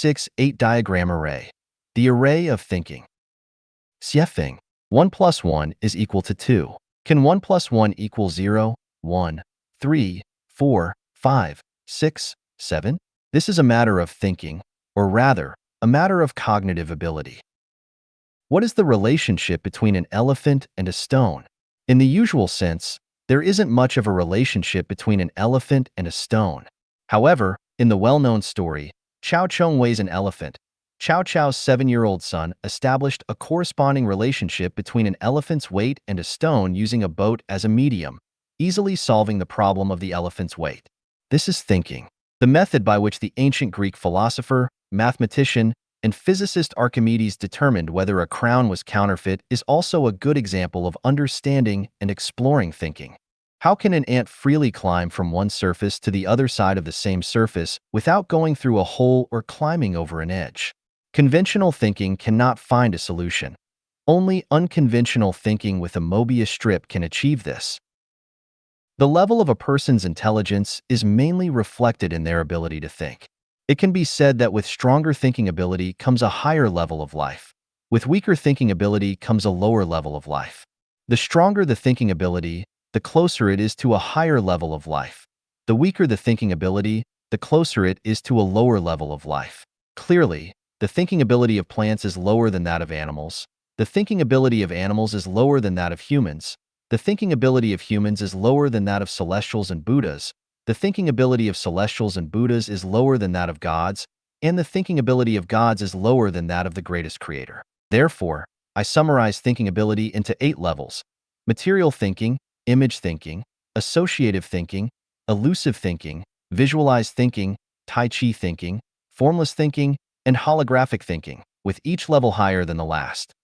2, 6, 8 diagram array. The array of thinking. Xiefeng. 1 plus 1 is equal to 2. Can 1 plus 1 equal 0, 1, 3, 4, 5, 6, 7? This is a matter of thinking, or rather, a matter of cognitive ability. What is the relationship between an elephant and a stone? In the usual sense, there isn't much of a relationship between an elephant and a stone. However, in the well-known story, Cao Chong weighs an elephant. Cao Cao's 7-year-old son established a corresponding relationship between an elephant's weight and a stone using a boat as a medium, easily solving the problem of the elephant's weight. This is thinking. The method by which the ancient Greek philosopher, mathematician, and physicist Archimedes determined whether a crown was counterfeit is also a good example of understanding and exploring thinking. How can an ant freely climb from one surface to the other side of the same surface without going through a hole or climbing over an edge? Conventional thinking cannot find a solution. Only unconventional thinking with a Mobius strip can achieve this. The level of a person's intelligence is mainly reflected in their ability to think. It can be said that with stronger thinking ability comes a higher level of life. With weaker thinking ability comes a lower level of life. The stronger the thinking ability, the closer it is to a higher level of life. The weaker the thinking ability, the closer it is to a lower level of life. Clearly, the thinking ability of plants is lower than that of animals. The thinking ability of animals is lower than that of humans. The thinking ability of humans is lower than that of celestials and Buddhas. The thinking ability of celestials and Buddhas is lower than that of gods, and the thinking ability of gods is lower than that of the greatest creator. Therefore, I summarize thinking ability into 8 levels: material thinking, image thinking, associative thinking, elusive thinking, visualized thinking, Tai Chi thinking, formless thinking, and holographic thinking, with each level higher than the last.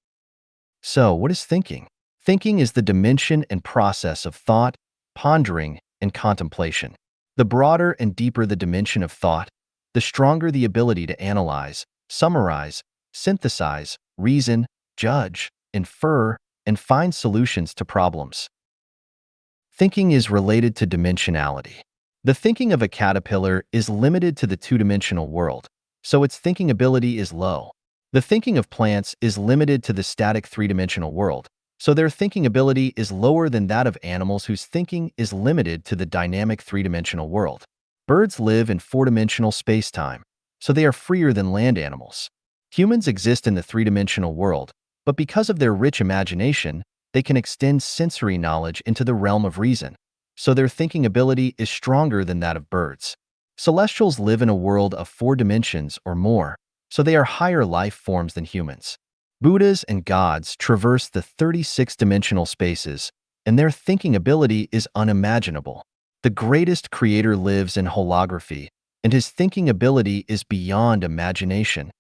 So, what is thinking? Thinking is the dimension and process of thought, pondering, and contemplation. The broader and deeper the dimension of thought, the stronger the ability to analyze, summarize, synthesize, reason, judge, infer, and find solutions to problems. Thinking is related to dimensionality. The thinking of a caterpillar is limited to the two-dimensional world, so its thinking ability is low. The thinking of plants is limited to the static three-dimensional world, so their thinking ability is lower than that of animals whose thinking is limited to the dynamic three-dimensional world. Birds live in four-dimensional space-time, so they are freer than land animals. Humans exist in the three-dimensional world, but because of their rich imagination, they can extend sensory knowledge into the realm of reason, so their thinking ability is stronger than that of birds. Celestials live in a world of 4 dimensions or more, so they are higher life forms than humans. Buddhas and gods traverse the 36-dimensional spaces, and their thinking ability is unimaginable. The greatest creator lives in holography, and his thinking ability is beyond imagination.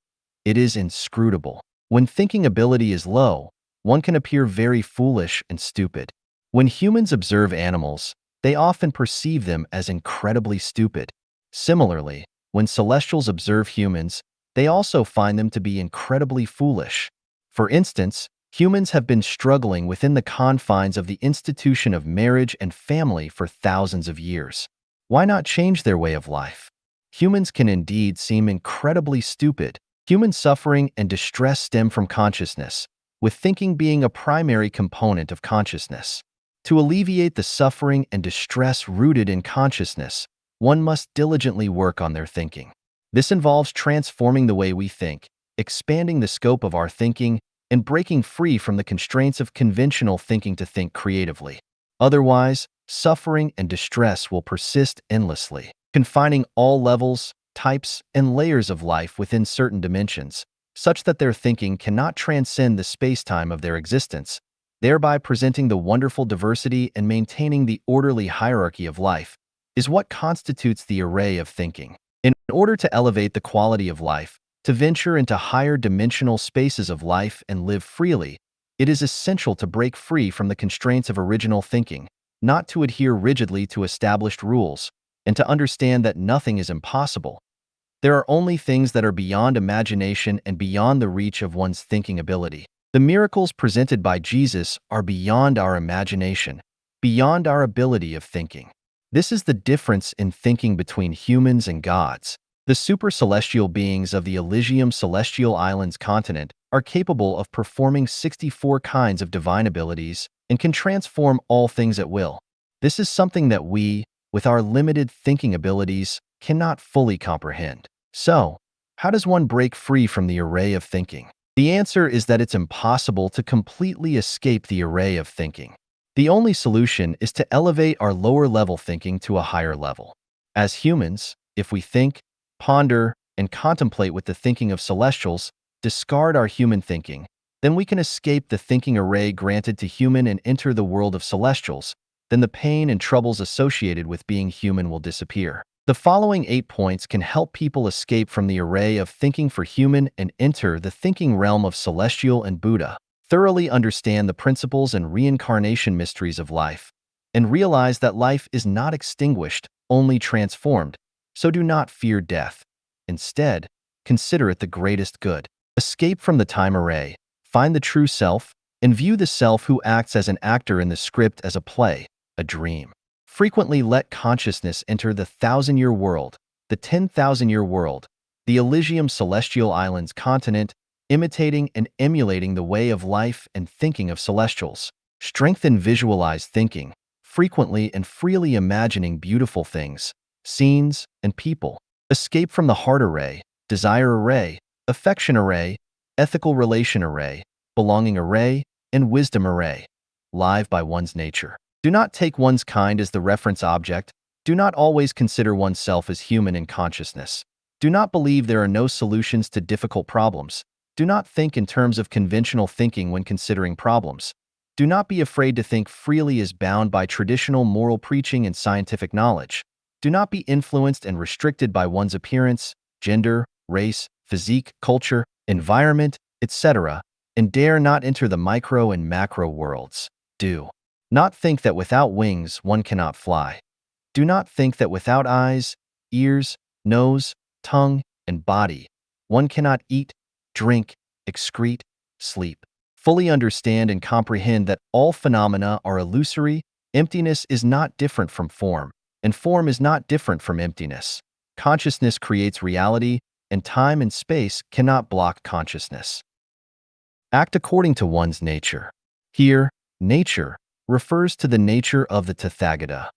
It is inscrutable. When thinking ability is low, one can appear very foolish and stupid. When humans observe animals, they often perceive them as incredibly stupid. Similarly, when celestials observe humans, they also find them to be incredibly foolish. For instance, humans have been struggling within the confines of the institution of marriage and family for thousands of years. Why not change their way of life? Humans can indeed seem incredibly stupid. Human suffering and distress stem from consciousness, with thinking being a primary component of consciousness. To alleviate the suffering and distress rooted in consciousness, one must diligently work on their thinking. This involves transforming the way we think, expanding the scope of our thinking, and breaking free from the constraints of conventional thinking to think creatively. Otherwise, suffering and distress will persist endlessly, confining all levels, types, and layers of life within certain dimensions, such that their thinking cannot transcend the space-time of their existence, thereby presenting the wonderful diversity and maintaining the orderly hierarchy of life, is what constitutes the array of thinking. In order to elevate the quality of life, to venture into higher dimensional spaces of life and live freely, it is essential to break free from the constraints of original thinking, not to adhere rigidly to established rules, and to understand that nothing is impossible. There are only things that are beyond imagination and beyond the reach of one's thinking ability. The miracles presented by Jesus are beyond our imagination, beyond our ability of thinking. This is the difference in thinking between humans and gods. The super-celestial beings of the Elysium Celestial Islands continent are capable of performing 64 kinds of divine abilities and can transform all things at will. This is something that we, with our limited thinking abilities, cannot fully comprehend. So, how does one break free from the array of thinking? The answer is that it's impossible to completely escape the array of thinking. The only solution is to elevate our lower-level thinking to a higher level. As humans, if we think, ponder, and contemplate with the thinking of celestials, discard our human thinking, then we can escape the thinking array granted to human and enter the world of celestials. Then the pain and troubles associated with being human will disappear. The following 8 points can help people escape from the array of thinking for human and enter the thinking realm of celestial and Buddha. Thoroughly understand the principles and reincarnation mysteries of life, and realize that life is not extinguished, only transformed. So do not fear death. Instead, consider it the greatest good. Escape from the time array, find the true self, and view the self who acts as an actor in the script as a play, a dream. Frequently let consciousness enter the 1,000-year world, the 10,000-year world, the Elysium Celestial Islands continent, imitating and emulating the way of life and thinking of celestials. Strengthen visualized thinking, frequently and freely imagining beautiful things, scenes, and people. Escape from the heart array, desire array, affection array, ethical relation array, belonging array, and wisdom array. Live by one's nature. Do not take one's kind as the reference object. Do not always consider oneself as human in consciousness. Do not believe there are no solutions to difficult problems. Do not think in terms of conventional thinking when considering problems. Do not be afraid to think freely as bound by traditional moral preaching and scientific knowledge. Do not be influenced and restricted by one's appearance, gender, race, physique, culture, environment, etc., and dare not enter the micro and macro worlds. Do not think that without wings one cannot fly. Do not think that without eyes, ears, nose, tongue, and body, one cannot eat, drink, excrete, sleep. Fully understand and comprehend that all phenomena are illusory. Emptiness is not different from form, and form is not different from emptiness. Consciousness creates reality, and time and space cannot block consciousness. Act according to one's nature. Here, nature refers to the nature of the Tathagata.